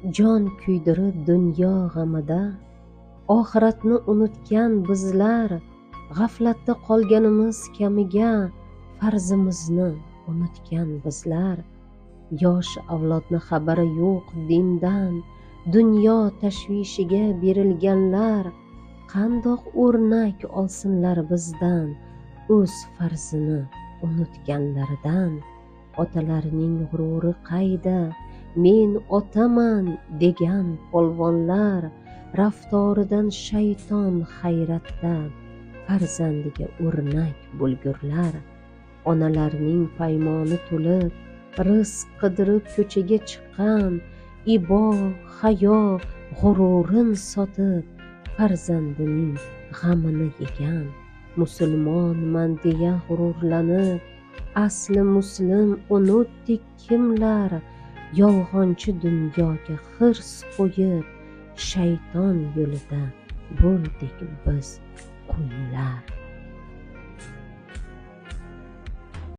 jon kuydirib dunyo g'amida, oxiratni unutgan bizlar, g'aflatda qolganimiz kamiga, farzimizni unutgan bizlar. Yosh avlodni xabari yo'q dindan, dunyo tashvishiga berilganlar, qandoq o'rnak olsinlar bizdan, o'z farzini unutganlaridan. Otalarning g'ururi qayda, men otaman degan polvonlar, raftoridan shayton hayratda, farzandiga o'rnak bo'lgurlar. Onalarning paymoni to'lib, rizq qidirib ko'chaga chiqqan, ibo, hayo, g'ururin sotib, farzandining g'amini yegan. Musulmonman deya g'ururlanib, asli muslim unutdik kimlar, yolg'onchi dunyoga hirs qo'yib, shayton yo'lida bo'ldik biz qullar.